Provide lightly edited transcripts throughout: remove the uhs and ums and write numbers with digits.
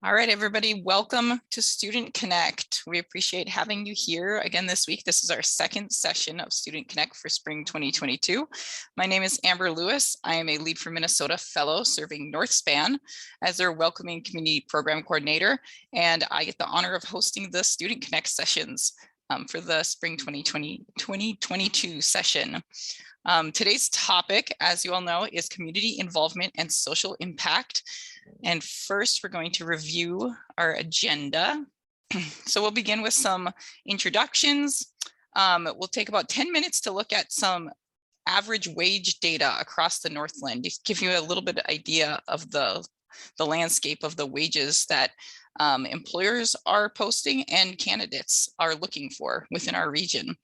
All right, everybody, welcome to Student Connect. We appreciate having you here again this week. This is our second session of Student Connect for spring 2022. My name is Amber Lewis. I am a Lead for Minnesota Fellow serving North Span as their Welcoming Community Program Coordinator, and I get the honor of hosting the Student Connect sessions for the spring 2022 session. Today's topic, as you all know, is community involvement and social impact. And first, we're going to review our agenda. So we'll begin with some introductions. We'll take about 10 minutes to look at some average wage data across the Northland, to give you a little bit of idea of the landscape of the wages that employers are posting and candidates are looking for within our region.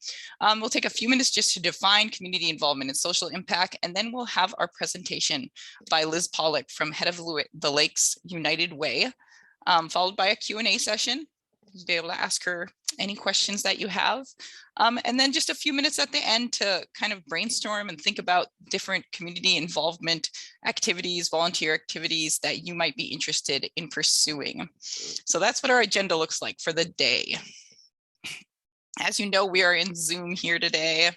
We'll take a few minutes just to define community involvement and social impact, and then we'll have our presentation by Liz Pawlik from Head of the Lakes United Way, followed by a Q&A session. You'll be able to ask her any questions that you have. And then just a few minutes at the end to kind of brainstorm and think about different community involvement activities, volunteer activities that you might be interested in pursuing. So that's what our agenda looks like for the day. As you know, we are in Zoom here today.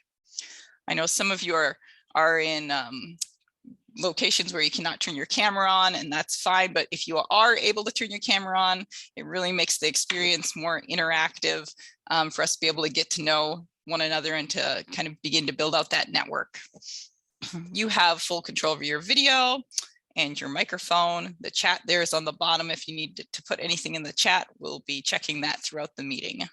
I know some of you are in locations where you cannot turn your camera on, and that's fine. But if you are able to turn your camera on, it really makes the experience more interactive for us to be able to get to know one another and to kind of begin to build out that network. You have full control over your video and your microphone. The chat there is on the bottom. If you need to put anything in the chat, we'll be checking that throughout the meeting.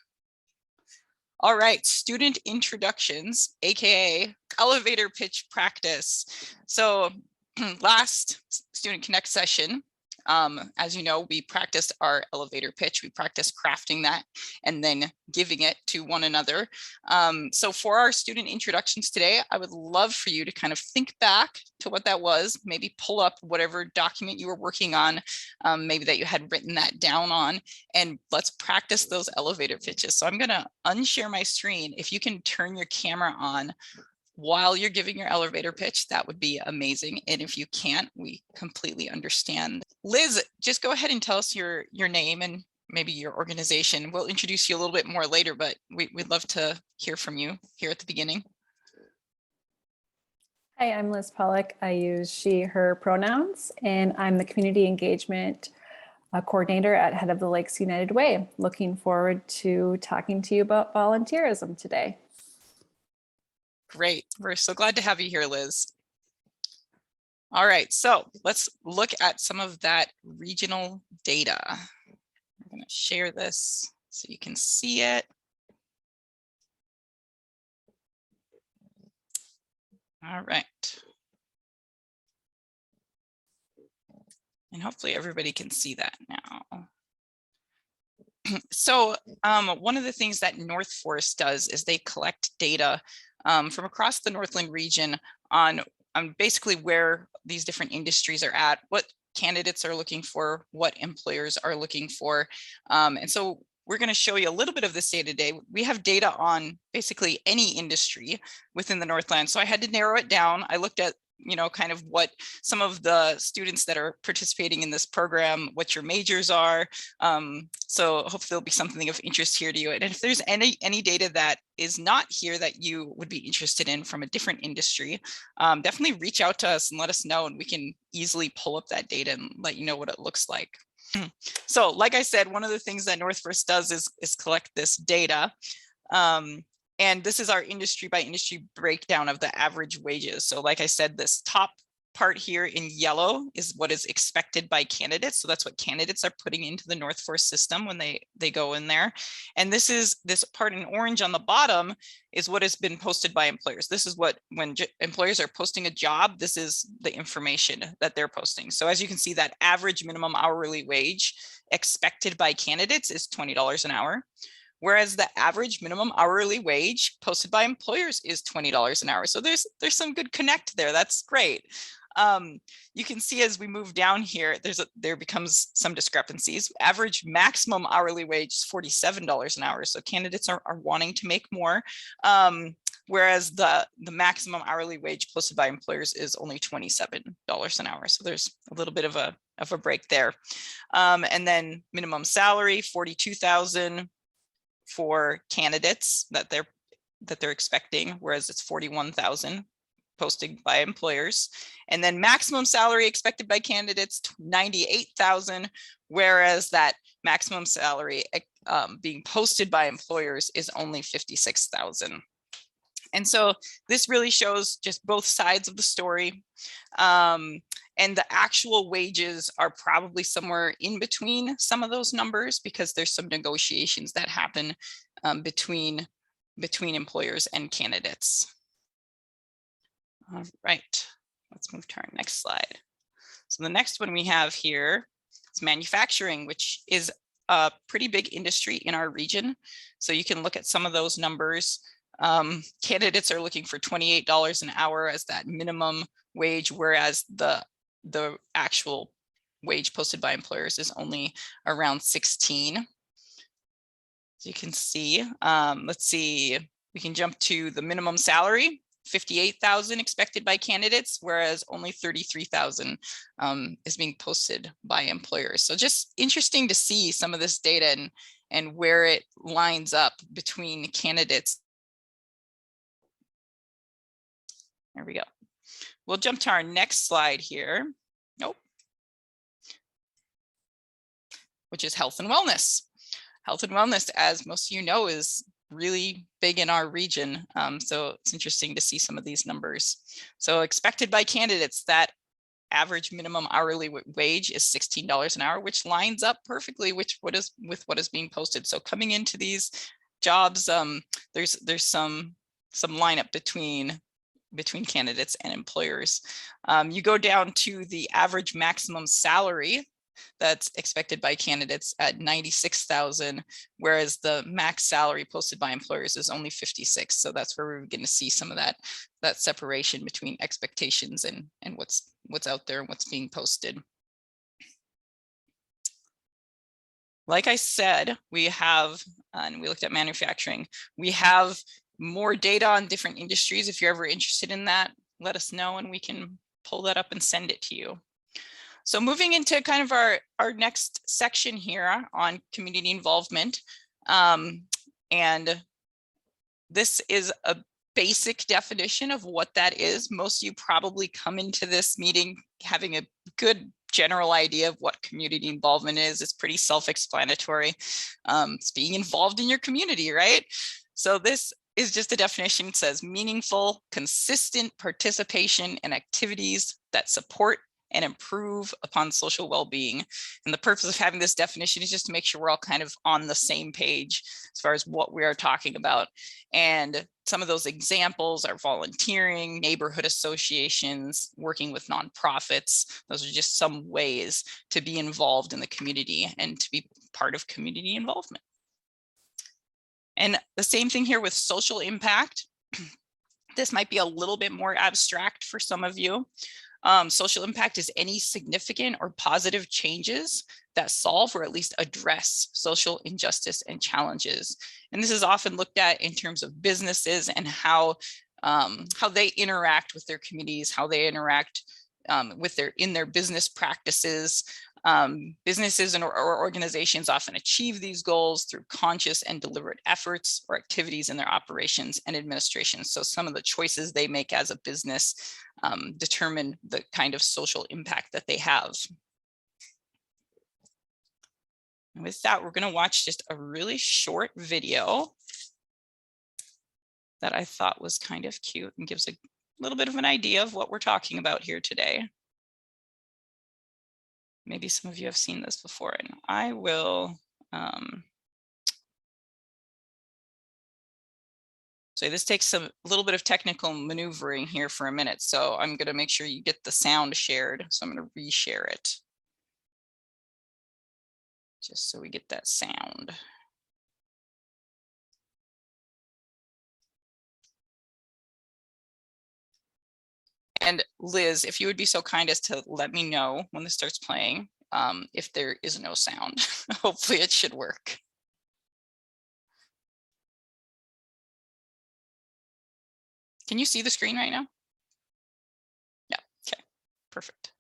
All right, student introductions, AKA elevator pitch practice. So last Student Connect session, as you know, we practiced our elevator pitch. We practiced crafting that and then giving it to one another. So for our student introductions today, I would love for you to kind of think back to what that was, maybe pull up whatever document you were working on, maybe that you had written that down on, and let's practice those elevator pitches. So I'm gonna unshare my screen. If you can turn your camera on while you're giving your elevator pitch, that would be amazing. And if you can't, we completely understand. Liz, just go ahead and tell us your name and maybe your organization. We'll introduce you a little bit more later, but we'd love to hear from you here at the beginning. Hi, I'm Liz Pawlik. I use she, her pronouns, and I'm the community engagement coordinator at Head of the Lakes United Way. Looking forward to talking to you about volunteerism today. Great. We're so glad to have you here, Liz. All right, so let's look at some of that regional data. I'm going to share this so you can see it. All right. And hopefully everybody can see that now. So one of the things that North Forest does is they collect data from across the Northland region on basically where these different industries are at, what candidates are looking for, what employers are looking for. And so we're going to show you a little bit of this data today. We have data on basically any industry within the Northland. So I had to narrow it down. I looked at kind of what some of the students that are participating in this program, what your majors are. So hopefully there'll be something of interest here to you. And if there's any data that is not here that you would be interested in from a different industry, definitely reach out to us and let us know, and we can easily pull up that data and let you know what it looks like. So like I said, one of the things that North First does is collect this data. And this is our industry by industry breakdown of the average wages. So like I said, this top part here in yellow is what is expected by candidates. So that's what candidates are putting into the North Forest system when they go in there. And this part in orange on the bottom is what has been posted by employers. This is what, when employers are posting a job, this is the information that they're posting. So as you can see, that average minimum hourly wage expected by candidates is $20 an hour. Whereas the average minimum hourly wage posted by employers is $20 an hour. So there's some good connect there. That's great. You can see as we move down here, there becomes some discrepancies. Average maximum hourly wage is $47 an hour. So candidates are wanting to make more. whereas the maximum hourly wage posted by employers is only $27 an hour. So there's a little bit of a break there. And then minimum salary, $42,000 for candidates that they're expecting, whereas it's $41,000 posted by employers. And then maximum salary expected by candidates, $98,000, whereas that maximum salary being posted by employers is only $56,000. And so this really shows just both sides of the story. And the actual wages are probably somewhere in between some of those numbers, because there's some negotiations that happen between employers and candidates. All right, let's move to our next slide. So the next one we have here is manufacturing, which is a pretty big industry in our region. So you can look at some of those numbers. Candidates are looking for $28 an hour as that minimum wage, whereas the actual wage posted by employers is only around 16. So you can see, let's see, we can jump to the minimum salary, $58,000 expected by candidates, whereas only $33,000 is being posted by employers. So just interesting to see some of this data and where it lines up between candidates. There we go. We'll jump to our next slide here. Nope. Which is health and wellness. Health and wellness, as most of you know, is really big in our region. So it's interesting to see some of these numbers. So expected by candidates, that average minimum hourly wage is $16 an hour, which lines up perfectly with what is being posted. So coming into these jobs, there's some lineup between candidates and employers. You go down to the average maximum salary that's expected by candidates at $96,000, whereas the max salary posted by employers is only $56,000. So that's where we're going to see some of that separation between expectations and what's out there and what's being posted. Like I said, we have, and we looked at manufacturing, we have more data on different industries. If you're ever interested in that, let us know and we can pull that up and send it to you. So moving into kind of our next section here on community involvement. And this is a basic definition of what that is. Most of you probably come into this meeting having a good general idea of what community involvement is. It's pretty self-explanatory. It's being involved in your community, right? So this is just a definition. It says meaningful, consistent participation in activities that support and improve upon social well-being. And the purpose of having this definition is just to make sure we're all kind of on the same page as far as what we are talking about. And some of those examples are volunteering, neighborhood associations, working with nonprofits. Those are just some ways to be involved in the community and to be part of community involvement. And the same thing here with social impact. This might be a little bit more abstract for some of you. Social impact is any significant or positive changes that solve or at least address social injustice and challenges. And this is often looked at in terms of businesses and how they interact with their communities, how they interact in their business practices. Businesses or organizations often achieve these goals through conscious and deliberate efforts or activities in their operations and administration. So some of the choices they make as a business determine the kind of social impact that they have. And with that, we're going to watch just a really short video that I thought was kind of cute and gives a little bit of an idea of what we're talking about here today. Maybe some of you have seen this before, and I will so this takes a little bit of technical maneuvering here for a minute. So I'm going to make sure you get the sound shared. So I'm going to reshare it just so we get that sound. And Liz, if you would be so kind as to let me know when this starts playing, if there is no sound. Hopefully it should work. Can you see the screen right now? Yeah, okay, perfect.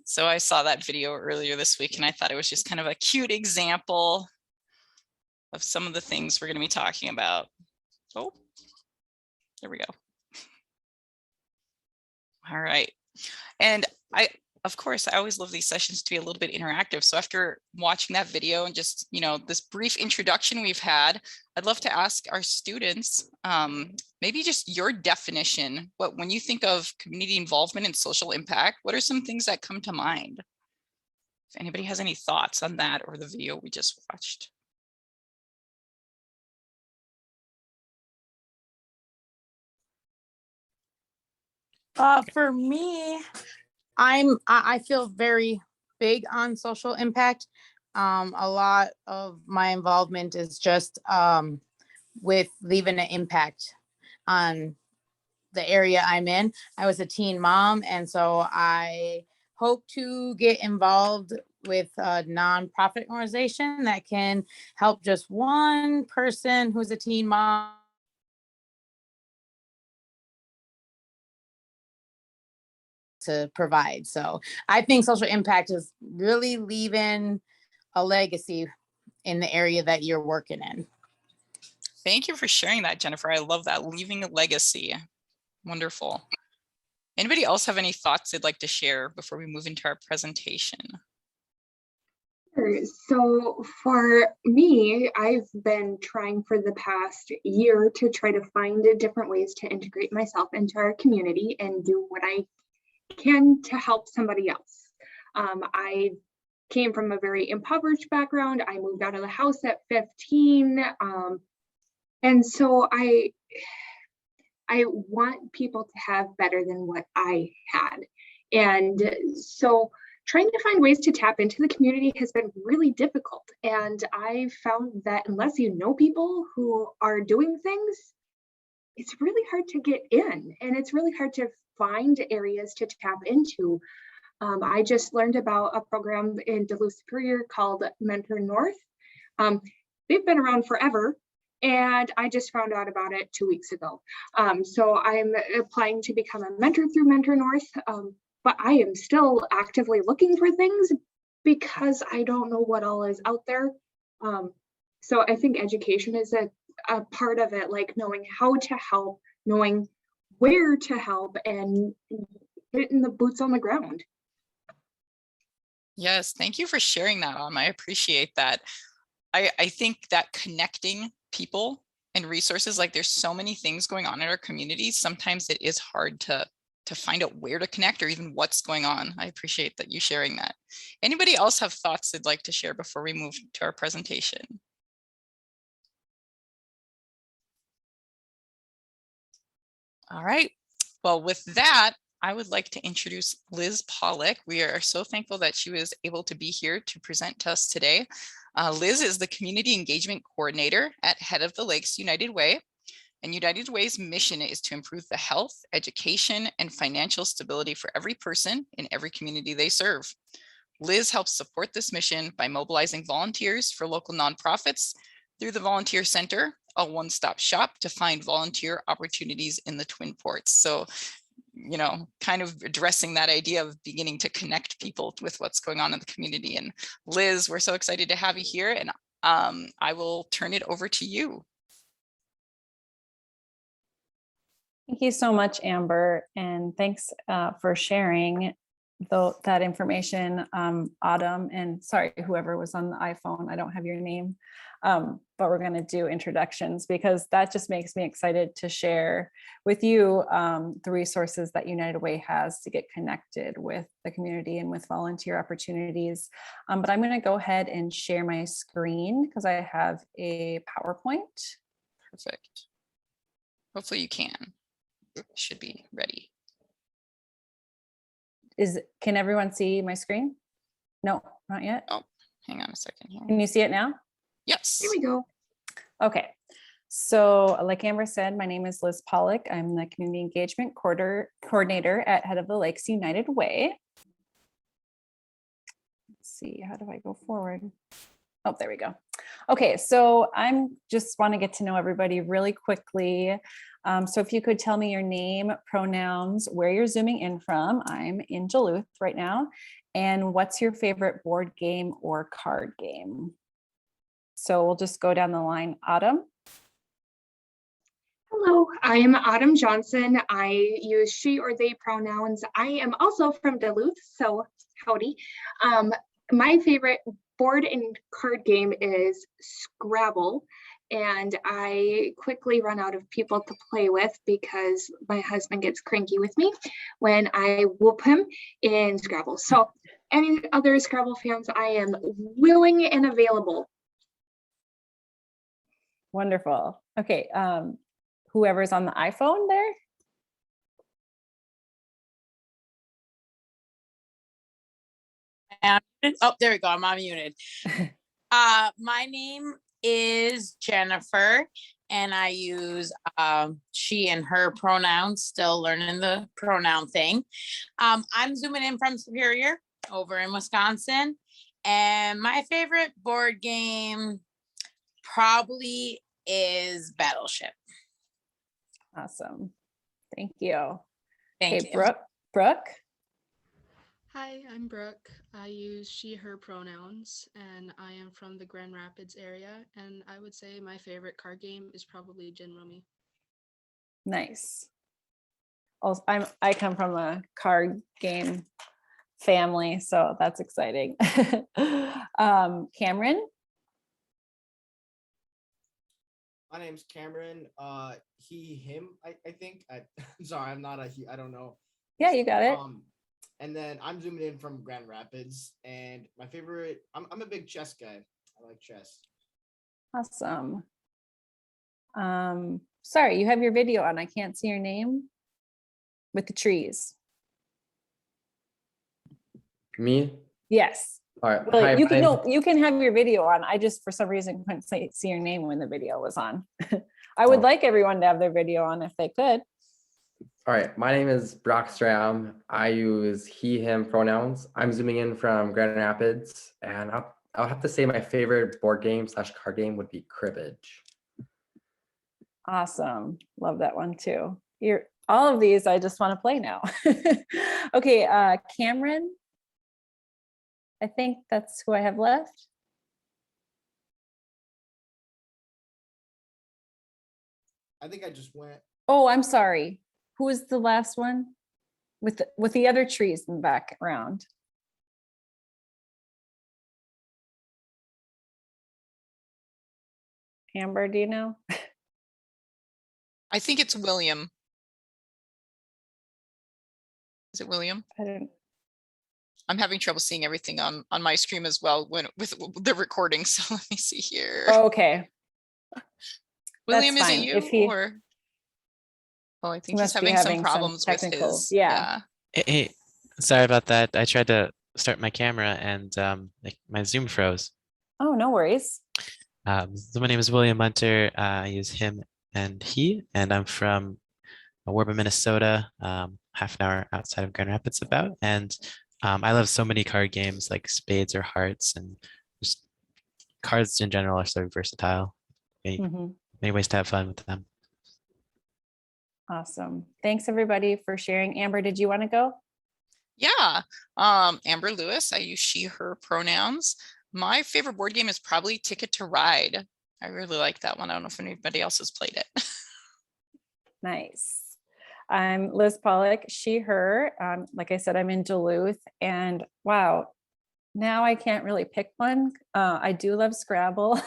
So I saw that video earlier this week and I thought it was just kind of a cute example of some of the things we're going to be talking about. Oh, there we go. All right. And of course, I always love these sessions to be a little bit interactive. So after watching that video and just, this brief introduction we've had, I'd love to ask our students, maybe just your definition. When you think of community involvement and social impact, what are some things that come to mind? If anybody has any thoughts on that or the video we just watched. For me, I feel very big on social impact. A lot of my involvement is just with leaving an impact on the area I'm in. I was a teen mom, and so I hope to get involved with a nonprofit organization that can help just one person who's a teen mom to provide. So I think social impact is really leaving a legacy in the area that you're working in. Thank you for sharing that, Jennifer. I love that, leaving a legacy. Wonderful. Anybody else have any thoughts they'd like to share before we move into our presentation? Sure. So for me, I've been trying for the past year to try to find different ways to integrate myself into our community and do what I can to help somebody else. I came from a very impoverished background. I moved out of the house at 15. And so I want people to have better than what I had. And so trying to find ways to tap into the community has been really difficult. And I found that unless you know people who are doing things, it's really hard to get in, and it's really hard to find areas to tap into. I just learned about a program in Duluth Superior called Mentor North. They've been around forever, and I just found out about it 2 weeks ago. So I'm applying to become a mentor through Mentor North, but I am still actively looking for things because I don't know what all is out there. So I think education is a part of it, like knowing how to help, knowing where to help, and getting the boots on the ground. Yes, thank you for sharing that, I appreciate that. I think that connecting people and resources, like there's so many things going on in our community. Sometimes it is hard to find out where to connect or even what's going on. I appreciate that you sharing that. Anybody else have thoughts they'd like to share before we move to our presentation? All right. Well, with that, I would like to introduce Liz Pawlik. We are so thankful that she was able to be here to present to us today. Liz is the Community Engagement Coordinator at Head of the Lakes United Way. And United Way's mission is to improve the health, education, and financial stability for every person in every community they serve. Liz helps support this mission by mobilizing volunteers for local nonprofits through the Volunteer Center, a one-stop shop to find volunteer opportunities in the Twin Ports. So, you know, kind of addressing that idea of beginning to connect people with what's going on in the community. And Liz, we're so excited to have you here, and I will turn it over to you. Thank you so much, Amber, and thanks for sharing that information, Autumn, and sorry, whoever was on the iPhone, I don't have your name, but we're going to do introductions because that just makes me excited to share with you the resources that United Way has to get connected with the community and with volunteer opportunities. But I'm going to go ahead and share my screen because I have a PowerPoint. Perfect. Hopefully you can. Should be ready. Can everyone see my screen? No, not yet. Oh, hang on a second here. Can you see it now? Yes. Here we go. Okay. So like Amber said, my name is Liz Pawlik. I'm the Community Engagement Coordinator at Head of the Lakes United Way. Let's see, how do I go forward? Oh, there we go. Okay, so I'm just want to get to know everybody really quickly. So if you could tell me your name, pronouns, where you're zooming in from. I'm in Duluth right now. And what's your favorite board game or card game? So we'll just go down the line. Autumn. Hello, I'm Autumn Johnson. I use she or they pronouns. I am also from Duluth, so howdy. My favorite board and card game is Scrabble, and I quickly run out of people to play with because my husband gets cranky with me when I whoop him in Scrabble. So any other Scrabble fans, I am willing and available. Wonderful. Okay, whoever's on the iPhone there. Oh, there we go. I'm unmuted. My name is Jennifer, and I use she and her pronouns, still learning the pronoun thing. I'm zooming in from Superior over in Wisconsin, and my favorite board game probably is Battleship. Awesome. Thank you. Thank Okay, you. Brooke. Hi, I'm Brooke. I use she, her pronouns, and I am from the Grand Rapids area. And I would say my favorite card game is probably Gin Rummy. Nice. Also, I come from a card game family, so that's exciting. Cameron. My name's Cameron. He, him, I think. Sorry, I'm not a he, I don't know. Yeah, you got it. And then I'm zooming in from Grand Rapids, and my favorite, I'm a big chess guy. I like chess. Awesome. Sorry, you have your video on. I can't see your name with the trees. Me? Yes. All right. Well, Hi, you can you can have your video on. I just for some reason couldn't see your name when the video was on. I would like everyone to have their video on if they could. All right. My name is Brock Stram. I use he, him pronouns. I'm zooming in from Grand Rapids, and I'll have to say my favorite board game / card game would be Cribbage. Awesome. Love that one too. All of these I just want to play now. Okay, Cameron. I think that's who I have left. I think I just went. Oh, I'm sorry. Who was the last one? With the other trees in the background. Amber, do you know? I think it's William. Is it William? I don't. I'm having trouble seeing everything on my screen as well with the recording. So let me see here. Oh, okay. William, That's is it fine. you If he or? Oh, I he think he's must be having some having some problems with technical. his. Yeah. Hey, sorry about that. I tried to start my camera and my Zoom froze. Oh, no worries. So my name is William Munter. I use him and he, and I'm from Warburn, Minnesota, half an hour outside of Grand Rapids about. And I love so many card games like spades or hearts, and just cards in general are so versatile. Mhm. Many ways to have fun with them. Awesome. Thanks everybody for sharing. Amber, did you want to go? Yeah. Amber Lewis, I use she, her pronouns. My favorite board game is probably Ticket to Ride. I really like that one. I don't know if anybody else has played it. Nice. I'm Liz Pawlik, she, her. Like I said, I'm in Duluth, and wow, now I can't really pick one. I do love Scrabble,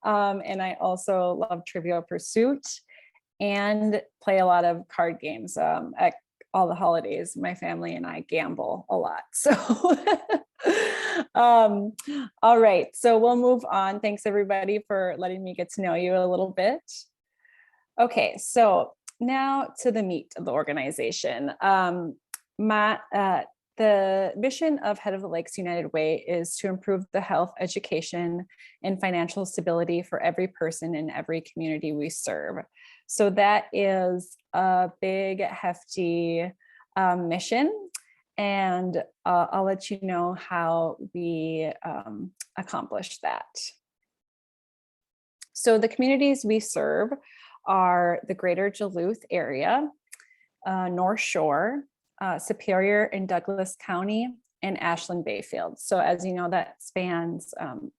and I also love Trivial Pursuit and play a lot of card games. At all the holidays, my family and I gamble a lot. So, all right, so we'll move on. Thanks everybody for letting me get to know you a little bit. Okay, so now to the meat of the organization. The mission of Head of the Lakes United Way is to improve the health, education, and financial stability for every person in every community we serve. So that is a big, hefty mission. And I'll let you know how we accomplish that. So the communities we serve are the Greater Duluth area, North Shore, Superior and Douglas County, and Ashland Bayfield. So as you know, that spans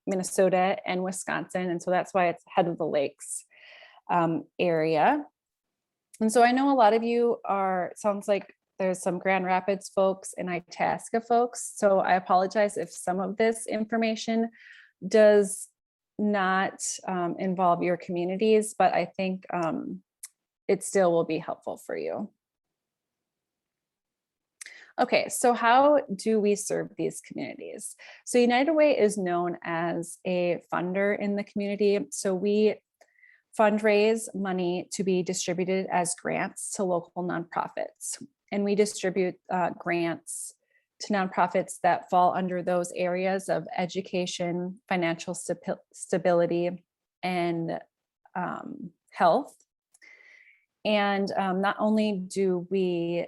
Minnesota and Wisconsin. And so that's why it's Head of the Lakes area. And so I know a lot of you are, it sounds like there's some Grand Rapids folks and Itasca folks. So I apologize if some of this information does not involve your communities, but I think it still will be helpful for you. Okay, so how do we serve these communities? So United Way is known as a funder in the community. So we fundraise money to be distributed as grants to local nonprofits. And we distribute grants to nonprofits that fall under those areas of education, financial stability, and health. And not only do we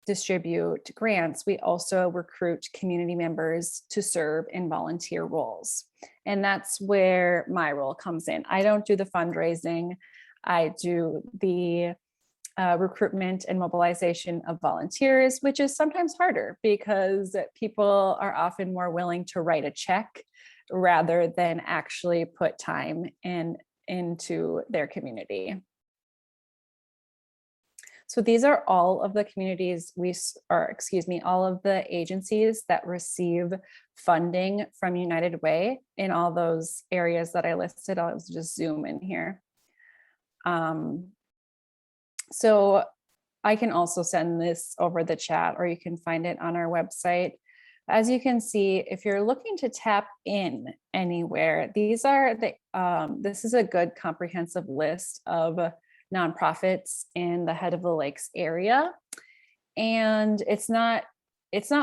distribute grants, we also recruit community members to serve in volunteer roles. And that's where my role comes in. I don't do the fundraising. I do the recruitment and mobilization of volunteers, which is sometimes harder because people are often more willing to write a check rather than actually put time into their community. So these are all of the communities all of the agencies that receive funding from United Way in all those areas that I listed. I'll just zoom in here. So I can also send this over the chat, or you can find it on our website. As you can see, if you're looking to tap in anywhere, these are this is a good comprehensive list of nonprofits in the Head of the Lakes area. And it's not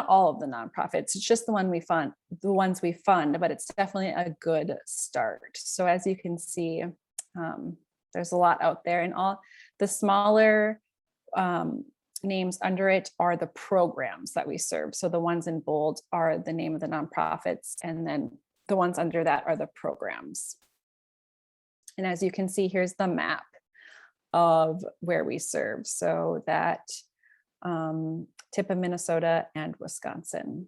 all of the nonprofits, it's just the ones we fund, but it's definitely a good start. So as you can see, there's a lot out there, and all the smaller names under it are the programs that we serve. So the ones in bold are the name of the nonprofits, and then the ones under that are the programs. And as you can see, here's the map of where we serve. So that tip of Minnesota and Wisconsin.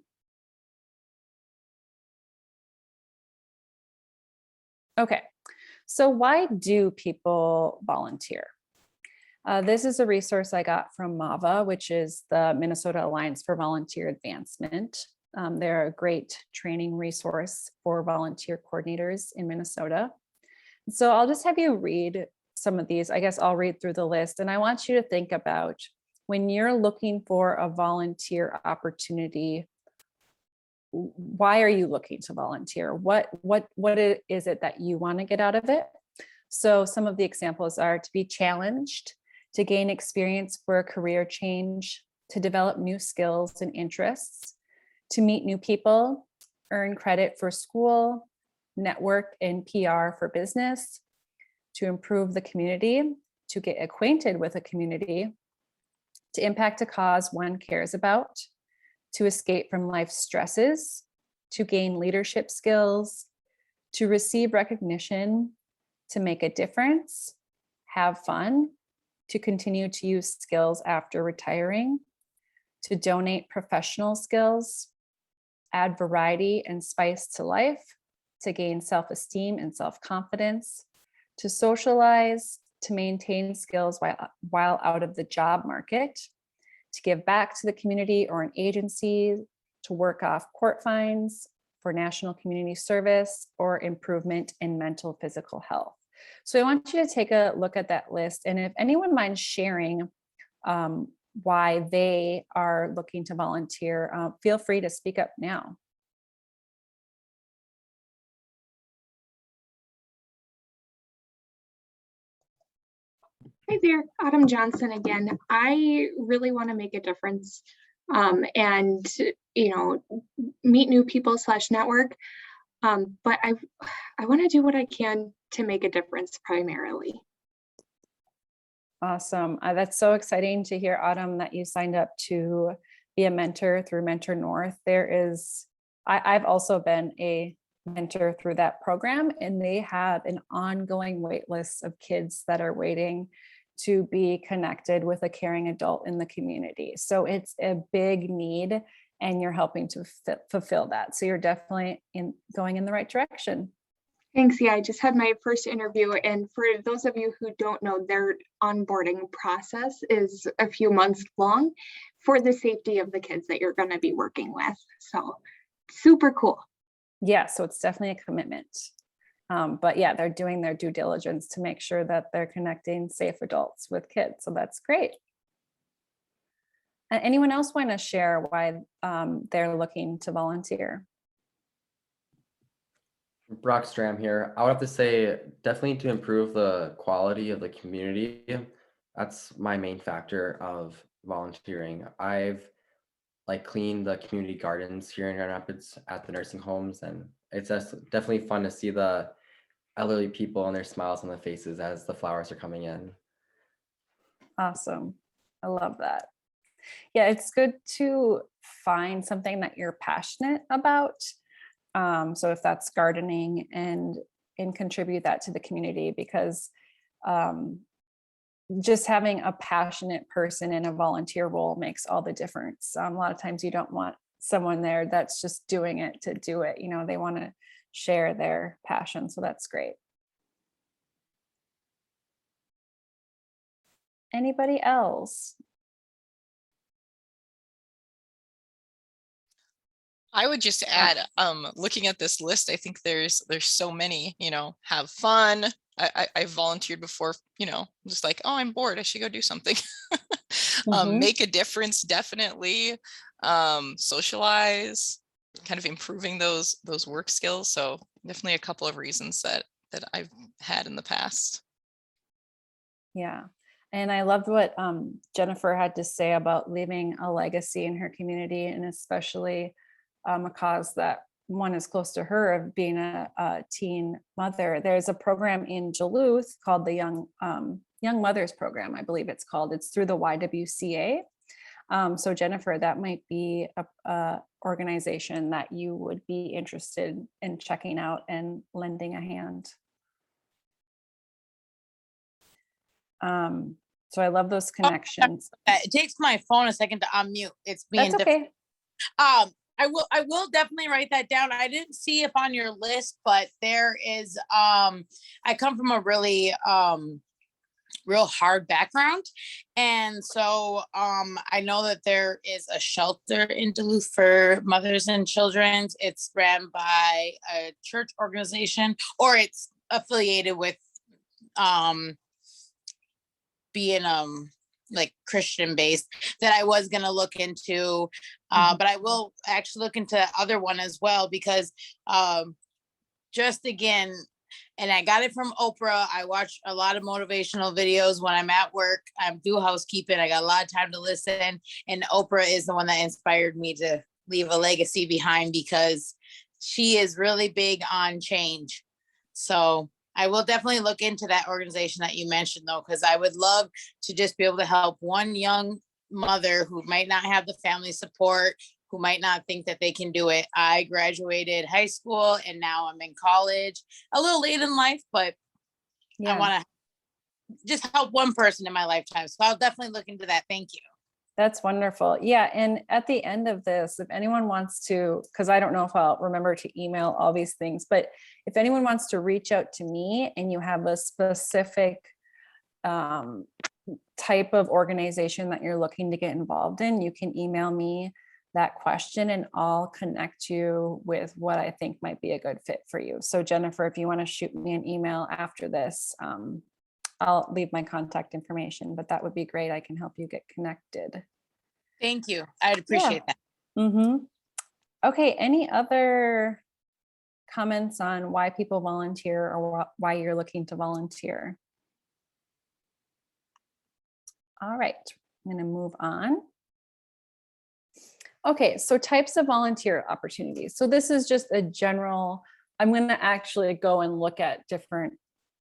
Okay, So why do people volunteer? This is a resource I got from MAVA, which is the Minnesota Alliance for Volunteer Advancement. They're a great training resource for volunteer coordinators in Minnesota. So I'll just have you read some of these. I guess I'll read through the list, and I want you to think about when you're looking for a volunteer opportunity, why are you looking to volunteer? What is it that you want to get out of it? So some of the examples are to be challenged, to gain experience for a career change, to develop new skills and interests, to meet new people, earn credit for school, network and PR for business, to improve the community, to get acquainted with a community, to impact a cause one cares about, to escape from life's stresses, to gain leadership skills, to receive recognition, to make a difference, have fun, to continue to use skills after retiring, to donate professional skills, add variety and spice to life, to gain self-esteem and self-confidence, to socialize, to maintain skills while out of the job market, to give back to the community or an agency, to work off court fines for national community service or improvement in mental physical health. So I want you to take a look at that list. And if anyone minds sharing why they are looking to volunteer, feel free to speak up now. Hi there, Autumn Johnson again. I really want to make a difference and, meet new people / network. But I want to do what I can to make a difference primarily. Awesome. That's so exciting to hear, Autumn, that you signed up to be a mentor through Mentor North. I've also been a mentor through that program, and they have an ongoing wait list of kids that are waiting to be connected with a caring adult in the community. So it's a big need, and you're helping to fulfill that. So you're definitely going in the right direction. Thanks. Yeah, I just had my first interview, and for those of you who don't know, their onboarding process is a few months long for the safety of the kids that you're going to be working with. So super cool. Yeah, so it's definitely a commitment. But yeah, they're doing their due diligence to make sure that they're connecting safe adults with kids. So that's great. Anyone else want to share why they're looking to volunteer? Brock Stram here. I would have to say definitely to improve the quality of the community. That's my main factor of volunteering. I've cleaned the community gardens here in Grand Rapids at the nursing homes, and it's just definitely fun to see the elderly people and their smiles on their faces as the flowers are coming in. Awesome. I love that. Yeah, it's good to find something that you're passionate about. So if that's gardening and contribute that to the community, because just having a passionate person in a volunteer role makes all the difference. A lot of times you don't want someone there that's just doing it to do it. They want to share their passion. So that's great. Anybody else? I would just add, looking at this list, I think there's so many, have fun. I volunteered before, just like, oh, I'm bored, I should go do something. Make a difference, definitely. Socialize, kind of improving those work skills. So definitely a couple of reasons that I've had in the past. Yeah. And I loved what Jennifer had to say about leaving a legacy in her community, and especially a cause that one is close to her, of being a teen mother. There's a program in Duluth called the Young Mothers Program, I believe it's called. It's through the YWCA. So Jennifer, that might be a organization that you would be interested in checking out and lending a hand. So I love those connections. It takes my phone a second to unmute. It's being That's okay. I will definitely write that down. I didn't see it on your list, but there is, I come from a really, real hard background. And so I know that there is a shelter in Duluth for mothers and children. It's ran by a church organization, or it's affiliated with being like Christian based, that I was going to look into, but I will actually look into the other one as well, because just again, and I got it from Oprah. I watch a lot of motivational videos when I'm at work. I do housekeeping. I got a lot of time to listen. And Oprah is the one that inspired me to leave a legacy behind, because she is really big on change. So I will definitely look into that organization that you mentioned, though, because I would love to just be able to help one young mother who might not have the family support, who might not think that they can do it. I graduated high school and now I'm in college, a little late in life, but I want to just help one person in my lifetime. So I'll definitely look into that. Thank you. That's wonderful. Yeah. And at the end of this, if anyone wants to, because I don't know if I'll remember to email all these things, but if anyone wants to reach out to me and you have a specific type of organization that you're looking to get involved in, you can email me that question and I'll connect you with what I think might be a good fit for you. So Jennifer, if you want to shoot me an email after this, I'll leave my contact information, but that would be great. I can help you get connected. Thank you. I'd appreciate that. Mm-hmm. Okay. Any other comments on why people volunteer or why you're looking to volunteer? All right, I'm going to move on. Okay, so types of volunteer opportunities. So this is just a general, I'm going to actually go and look at different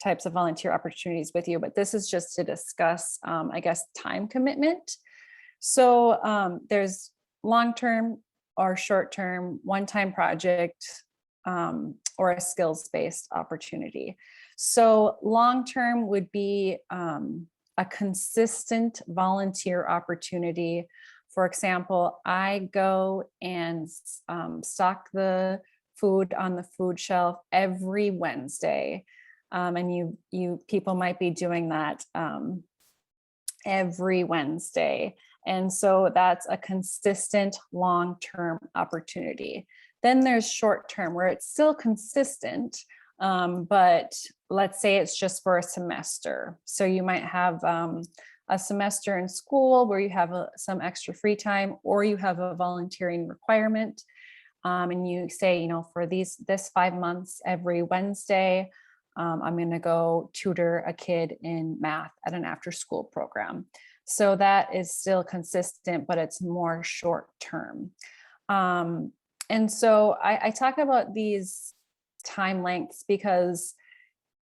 types of volunteer opportunities with you, but this is just to discuss, I guess, time commitment. So there's long-term or short-term, one-time project, or a skills-based opportunity. So long-term would be a consistent volunteer opportunity. For example, I go and stock the food on the food shelf every Wednesday. And you people might be doing that every Wednesday. And so that's a consistent long-term opportunity. Then there's short-term where it's still consistent, but let's say it's just for a semester. So you might have a semester in school where you have some extra free time, or you have a volunteering requirement. And you say, you know, for this 5 months, every Wednesday, I'm going to go tutor a kid in math at an after school program. So that is still consistent, but it's more short term. And so I talk about these time lengths because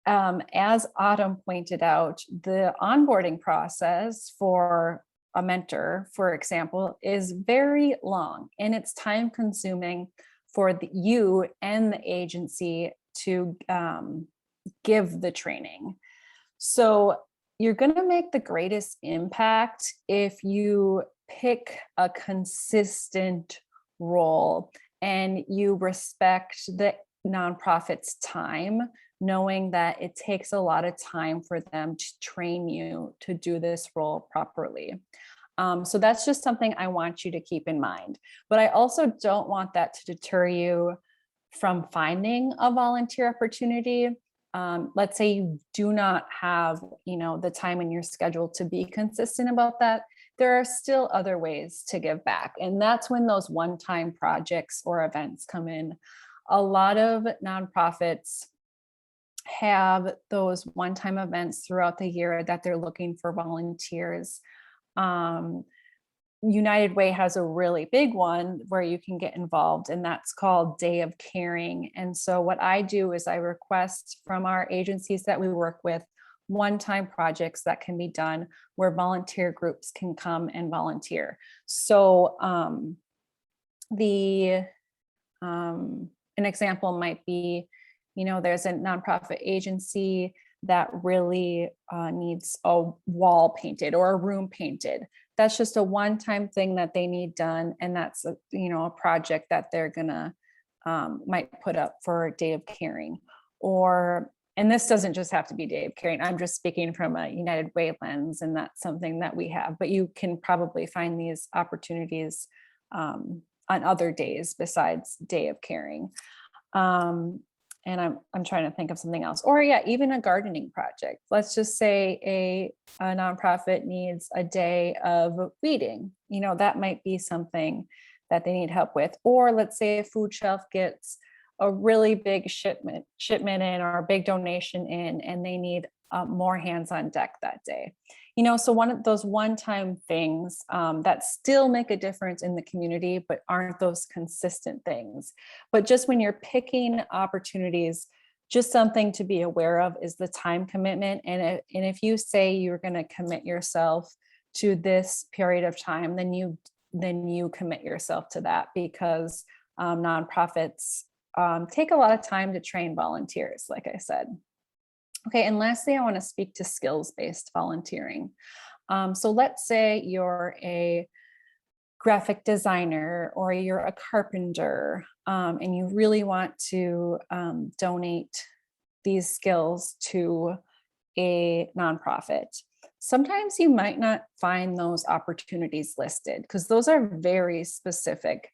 as Autumn pointed out, the onboarding process for a mentor, for example, is very long and it's time consuming for you and the agency to give the training. So you're going to make the greatest impact if you pick a consistent role and you respect the nonprofit's time, knowing that it takes a lot of time for them to train you to do this role properly. So that's just something I want you to keep in mind. But I also don't want that to deter you from finding a volunteer opportunity. Let's say you do not have, you know, the time in your schedule to be consistent about that. There are still other ways to give back. And that's when those one-time projects or events come in. A lot of nonprofits have those one-time events throughout the year that they're looking for volunteers. United Way has a really big one where you can get involved, and that's called Day of Caring. And so what I do is I request from our agencies that we work with one-time projects that can be done where volunteer groups can come and volunteer. So an example might be, you know, there's a nonprofit agency that really needs a wall painted or a room painted. that's just a one-time thing that they need done. And that's a, a project that they're gonna might put up for Day of Caring. And this doesn't just have to be Day of Caring. I'm just speaking from a United Way lens, and that's something that we have, but you can probably find these opportunities on other days besides Day of Caring. And I'm trying to think of something else, or yeah, even a gardening project. Let's just say a nonprofit needs a day of weeding, that might be something that they need help with. Or let's say a food shelf gets a really big shipment in, or a big donation in, and they need more hands on deck that day. So one of those one-time things that still make a difference in the community, but aren't those consistent things. But just when you're picking opportunities, just something to be aware of is the time commitment. And if you say you're going to commit yourself to this period of time, then you commit yourself to that, because nonprofits take a lot of time to train volunteers, like I said. Okay, and lastly, I want to speak to skills-based volunteering. So let's say you're a graphic designer, or you're a carpenter, and you really want to donate these skills to a nonprofit. Sometimes you might not find those opportunities listed, because those are very specific.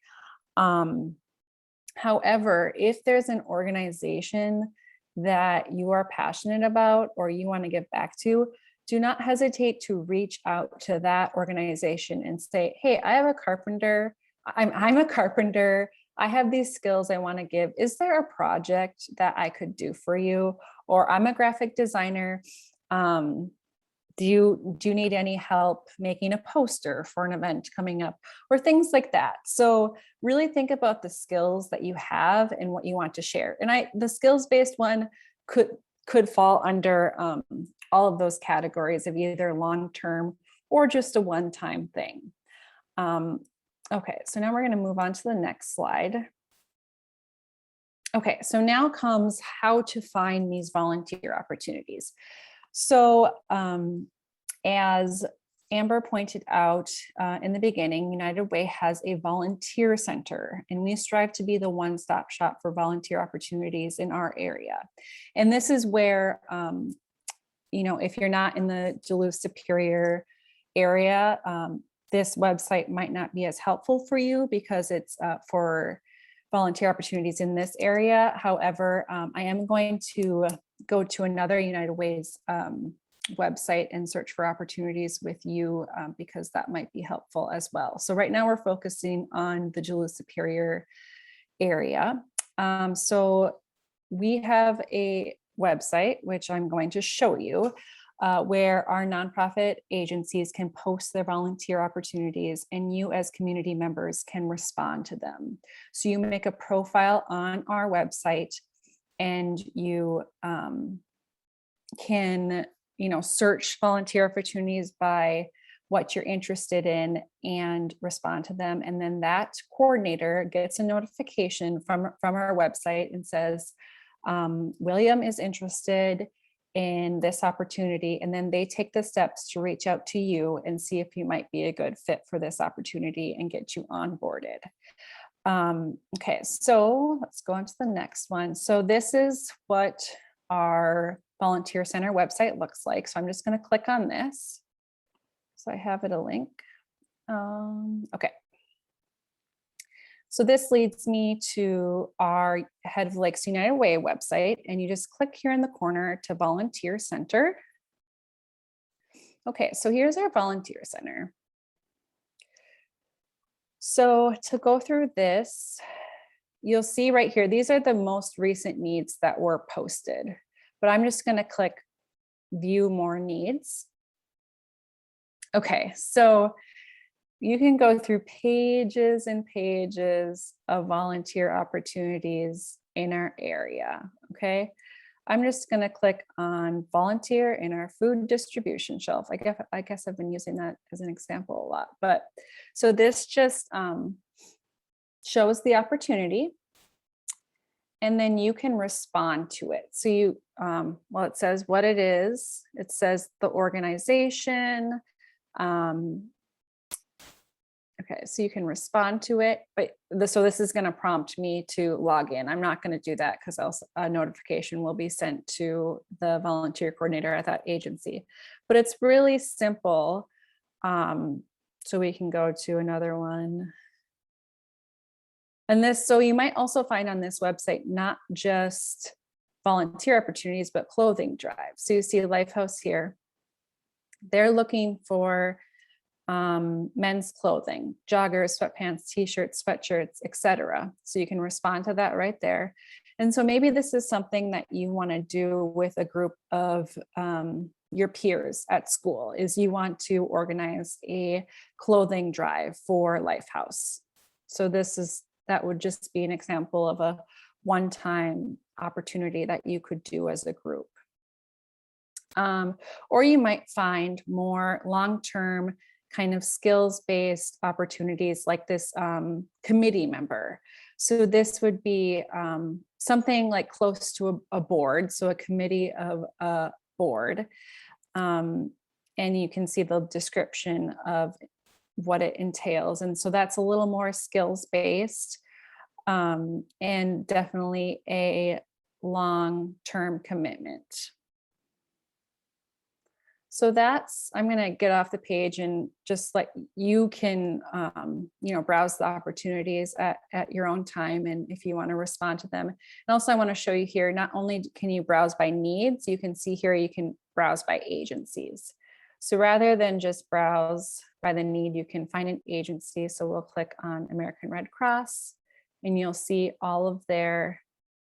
However, if there's an organization that you are passionate about, or you want to give back to, do not hesitate to reach out to that organization and say, hey, I have a carpenter. I'm a carpenter. I have these skills I want to give. Is there a project that I could do for you? Or I'm a graphic designer. Do you need any help making a poster for an event coming up, or things like that? So really think about the skills that you have and what you want to share. And the skills-based one could fall under all of those categories of either long-term or just a one-time thing. Okay, so now we're going to move on to the next slide. Okay, so now comes how to find these volunteer opportunities. So as Amber pointed out in the beginning, United Way has a volunteer center, and we strive to be the one-stop shop for volunteer opportunities in our area. And this is where, if you're not in the Duluth Superior area, this website might not be as helpful for you, because it's for volunteer opportunities in this area. However, I am going to go to another United Way's website and search for opportunities with you, because that might be helpful as well. So right now we're focusing on the Duluth Superior area. So we have a website, which I'm going to show you, where our nonprofit agencies can post their volunteer opportunities, and you as community members can respond to them. So you make a profile on our website, and you can search volunteer opportunities by what you're interested in and respond to them. And then that coordinator gets a notification from our website and says, William is interested in this opportunity. And then they take the steps to reach out to you and see if you might be a good fit for this opportunity and get you onboarded. Okay, so let's go on to the next one. So this is what our volunteer center website looks like. So I'm just going to click on this. So I have it a link. Okay. So this leads me to our Head of Lakes United Way website, and you just click here in the corner to Volunteer Center. Okay, so here's our Volunteer Center. So to go through this, you'll see right here, these are the most recent needs that were posted, but I'm just going to click View More Needs. Okay, so you can go through pages and pages of volunteer opportunities in our area. Okay, I'm just going to click on volunteer in our food distribution shelf. I guess I've been using that as an example a lot, but so this just shows the opportunity, and then you can respond to it. So you, well, it says what it is. It says the organization, Okay, so you can respond to it, but so this is going to prompt me to log in. I'm not going to do that because else a notification will be sent to the volunteer coordinator at that agency. But it's really simple. So we can go to another one. And this, so you might also find on this website, not just volunteer opportunities, but clothing drives. So you see Lifehouse here. They're looking for men's clothing, joggers, sweatpants, t-shirts, sweatshirts, etc. So you can respond to that right there. And so maybe this is something that you want to do with a group of your peers at school, is you want to organize a clothing drive for Lifehouse. So that would just be an example of a one-time opportunity that you could do as a group. Or you might find more long-term kind of skills-based opportunities like this committee member. So this would be something like close to a board, so a committee of a board. And you can see the description of what it entails. And so that's a little more skills-based and definitely a long-term commitment. So I'm going to get off the page and just let you can, browse the opportunities at your own time. And if you want to respond to them. And also I want to show you here, not only can you browse by needs, you can see here, you can browse by agencies. So rather than just browse by the need, you can find an agency. So we'll click on American Red Cross and you'll see all of their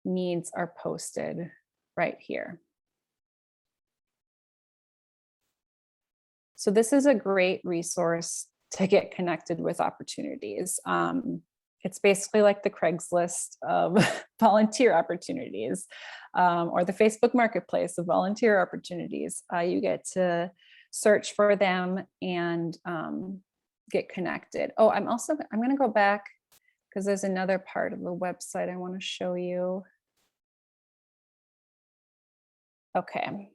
needs are posted right here. So this is a great resource to get connected with opportunities. It's basically like the Craigslist of volunteer opportunities, or the Facebook Marketplace of volunteer opportunities. You get to search for them and get connected. Oh, I'm going to go back because there's another part of the website I want to show you. Okay.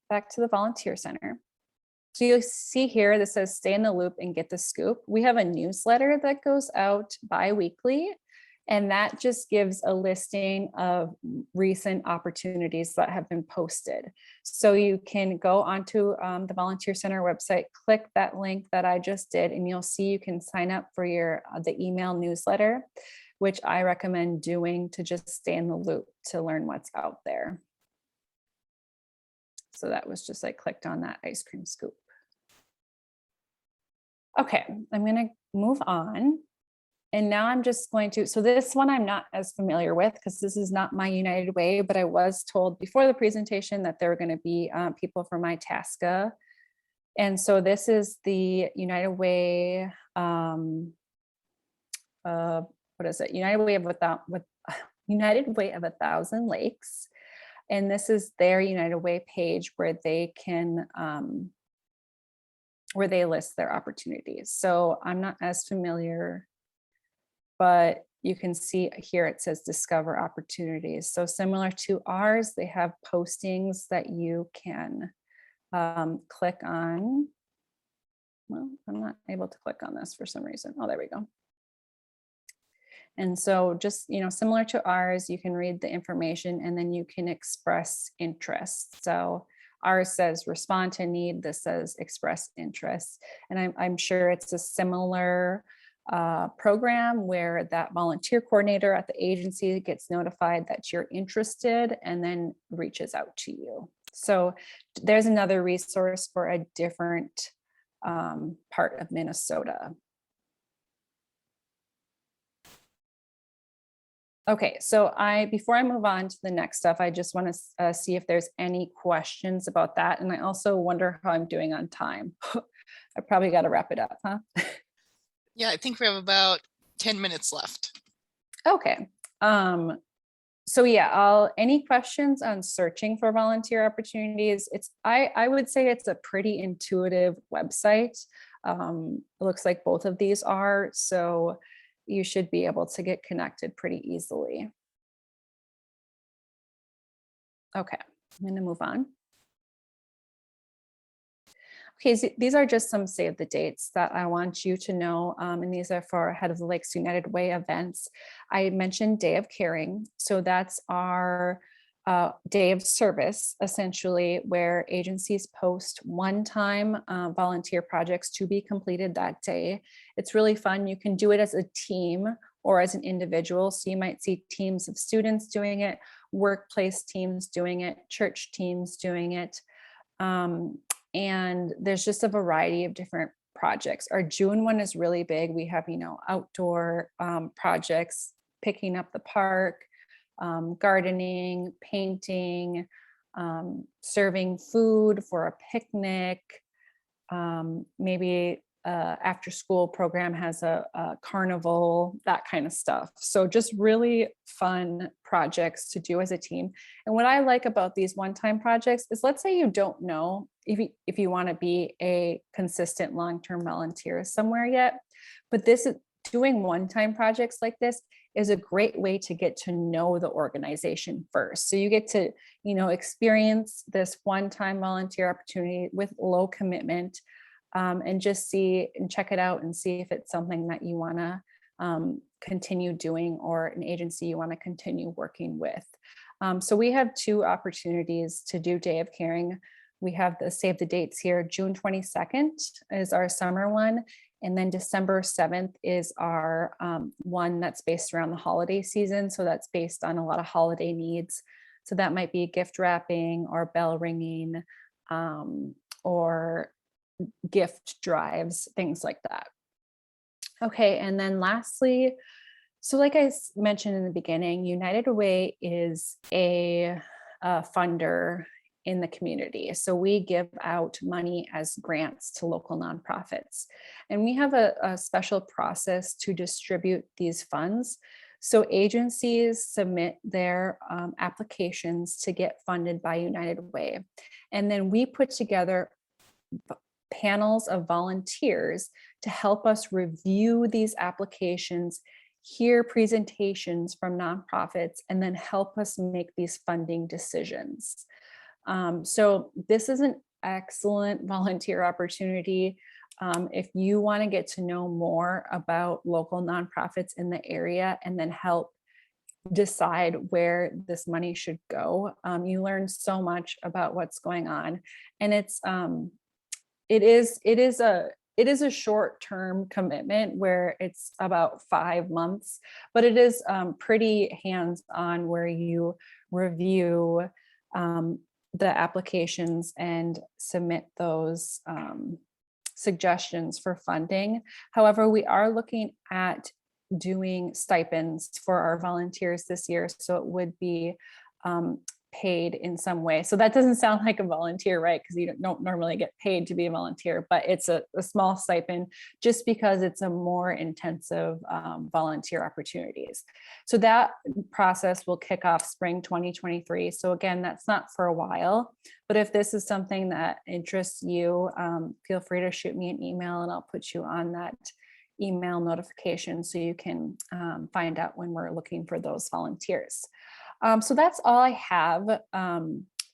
Back to the volunteer center. So you'll see here, this says stay in the loop and get the scoop. We have a newsletter that goes out bi-weekly, and that just gives a listing of recent opportunities that have been posted. So you can go onto the volunteer center website, click that link that I just did, and you'll see you can sign up for the email newsletter, which I recommend doing to just stay in the loop to learn what's out there. So that was just, I clicked on that ice cream scoop. Okay, I'm going to move on. And now I'm just going to, so this one I'm not as familiar with because this is not my United Way, but I was told before the presentation that there were going to be people from Itasca. And so this is the United Way, what is it? United Way of 1,000 Lakes. And this is their United Way page where they can, where they list their opportunities. So I'm not as familiar, but you can see here it says discover opportunities. So similar to ours, they have postings that you can click on. Well, I'm not able to click on this for some reason. Oh, there we go. And so just, similar to ours, you can read the information and then you can express interest. So ours says respond to need, this says express interest. And I'm sure it's a similar program where that volunteer coordinator at the agency gets notified that you're interested and then reaches out to you. So there's another resource for a different part of Minnesota. Okay, so before I move on to the next stuff, I just want to see if there's any questions about that. And I also wonder how I'm doing on time. I probably got to wrap it up, huh? Yeah, I think we have about 10 minutes left. Okay. So yeah, any questions on searching for volunteer opportunities? I would say it's a pretty intuitive website. It looks like both of these are, so you should be able to get connected pretty easily. Okay, I'm going to move on. Okay, so these are just some save the dates that I want you to know, and these are for Head of the Lakes United Way events. I mentioned Day of Caring, so that's our day of service, essentially, where agencies post one-time volunteer projects to be completed that day. It's really fun. You can do it as a team or as an individual. So you might see teams of students doing it, workplace teams doing it, church teams doing it. And there's just a variety of different projects. Our June one is really big. We have, outdoor projects, picking up the park, gardening, painting, serving food for a picnic. Maybe after school program has a carnival, that kind of stuff. So just really fun projects to do as a team. And what I like about these one-time projects is, let's say you don't know if you want to be a consistent long-term volunteer somewhere yet, but doing one-time projects like this is a great way to get to know the organization first. So you get to, experience this one-time volunteer opportunity with low commitment, and just see and check it out and see if it's something that you want to continue doing, or an agency you want to continue working with. So we have 2 opportunities to do Day of Caring. We have the save the dates here. June 22nd is our summer one. And then December 7th is our one that's based around the holiday season. So that's based on a lot of holiday needs. So that might be gift wrapping or bell ringing, or gift drives, things like that. Okay, and then lastly, so like I mentioned in the beginning, United Way is a funder in the community. So we give out money as grants to local nonprofits. And we have a special process to distribute these funds. So agencies submit their applications to get funded by United Way. And then we put together panels of volunteers to help us review these applications, hear presentations from nonprofits, and then help us make these funding decisions. So this is an excellent volunteer opportunity. If you want to get to know more about local nonprofits in the area and then help decide where this money should go, you learn so much about what's going on. And it is a short-term commitment where it's about 5 months, but it is pretty hands-on, where you review the applications and submit those suggestions for funding. However, we are looking at doing stipends for our volunteers this year, so it would be paid in some way. So that doesn't sound like a volunteer, right? Because you don't normally get paid to be a volunteer, but it's a small stipend just because it's a more intensive volunteer opportunities. So that process will kick off spring 2023. So again, that's not for a while, but if this is something that interests you, feel free to shoot me an email and I'll put you on that email notification so you can find out when we're looking for those volunteers. So that's all I have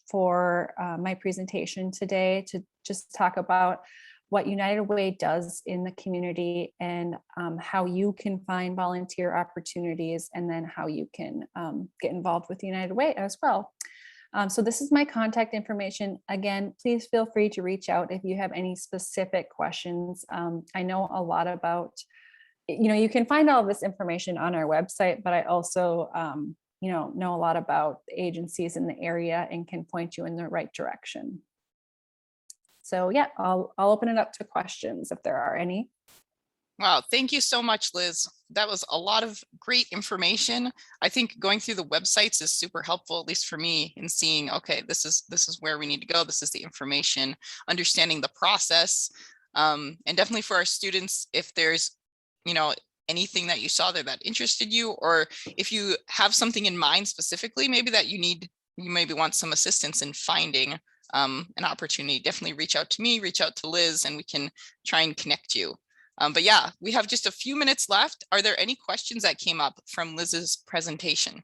for my presentation today, to just talk about what United Way does in the community, and how you can find volunteer opportunities, and then how you can get involved with United Way as well. So this is my contact information. Again, please feel free to reach out if you have any specific questions. I know a lot about, you can find all of this information on our website, but I also know a lot about the agencies in the area and can point you in the right direction. So yeah, I'll open it up to questions if there are any. Wow, thank you so much, Liz. That was a lot of great information. I think going through the websites is super helpful, at least for me, in seeing, okay, this is where we need to go. This is the information, understanding the process. And definitely for our students, if there's, anything that you saw there that interested you, or if you have something in mind specifically, maybe that you maybe want some assistance in finding an opportunity, definitely reach out to me, reach out to Liz, and we can try and connect you. But yeah, we have just a few minutes left. Are there any questions that came up from Liz's presentation?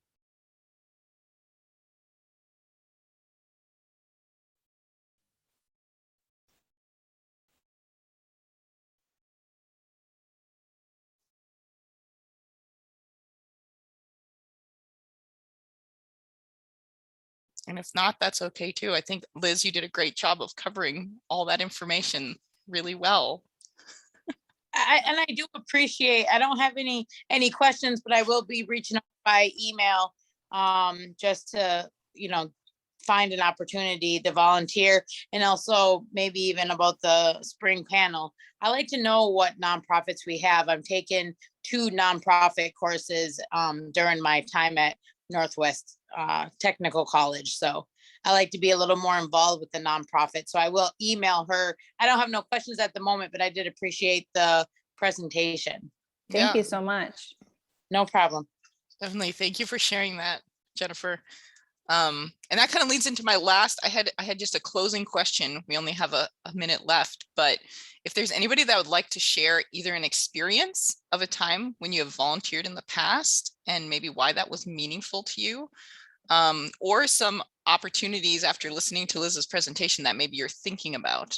And if not, that's okay too. I think, Liz, you did a great job of covering all that information really well. And I do appreciate, I don't have any questions, but I will be reaching out by email, just to, find an opportunity to volunteer, and also maybe even about the spring panel. I like to know what nonprofits we have. I'm taking 2 nonprofit courses during my time at Northwest Technical College. So I like to be a little more involved with the nonprofit. So I will email her. I don't have no questions at the moment, but I did appreciate the presentation. Thank Yeah, you so much. No problem. definitely. Thank you for sharing that, Jennifer. And that kind of leads into my last, I had just a closing question. We only have a minute left, but if there's anybody that would like to share either an experience of a time when you have volunteered in the past and maybe why that was meaningful to you, or some opportunities after listening to Liz's presentation that maybe you're thinking about.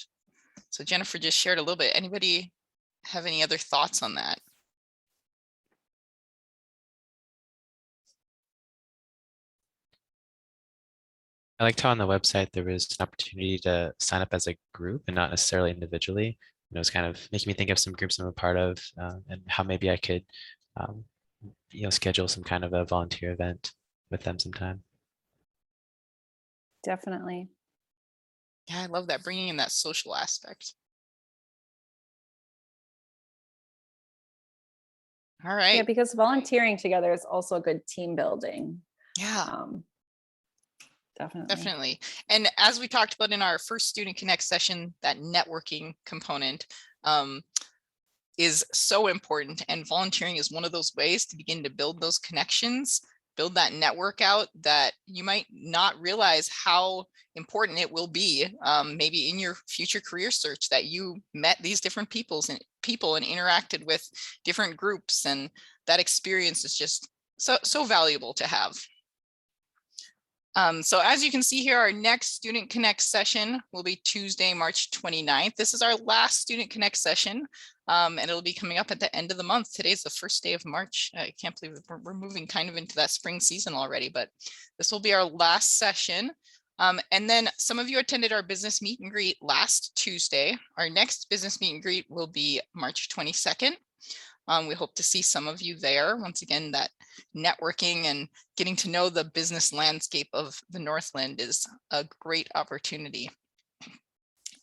So Jennifer just shared a little bit. Anybody have any other thoughts on that? I liked how on the website there was an opportunity to sign up as a group and not necessarily individually. And it was kind of making me think of some groups I'm a part of, and how maybe I could, schedule some kind of a volunteer event with them sometime. Definitely. Yeah, I love that, bringing in that social aspect. All right. Yeah, because volunteering together is also good team building. Yeah. Definitely. And as we talked about in our first Student Connect session, that networking component is so important. And volunteering is one of those ways to begin to build those connections, build that network out that you might not realize how important it will be, maybe in your future career search, that you met these different people and interacted with different groups. And that experience is just so valuable to have. So as you can see here, our next Student Connect session will be Tuesday, March 29th. This is our last Student Connect session, and it'll be coming up at the end of the month. Today's the first day of March. I can't believe we're moving kind of into that spring season already, but this will be our last session. And then some of you attended our business meet and greet last Tuesday. Our next business meet and greet will be March 22nd. We hope to see some of you there. Once again, that networking and getting to know the business landscape of the Northland is a great opportunity.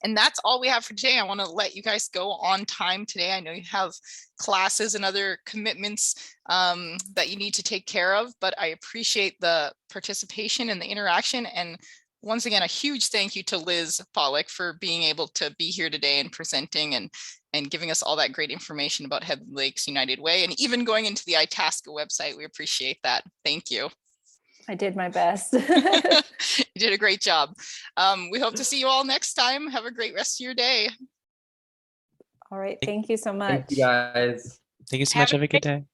And that's all we have for today. I want to let you guys go on time today. I know you have classes and other commitments that you need to take care of, but I appreciate the participation and the interaction. And once again, a huge thank you to Liz Pawlik for being able to be here today and presenting and giving us all that great information about Head Lakes United Way, and even going into the Itasca website. We appreciate that. Thank you. I did my best. You did a great job. We hope to see you all next time. Have a great rest of your day. All right. Thank you so much. Thank you guys. Thank you so much. Have a good day.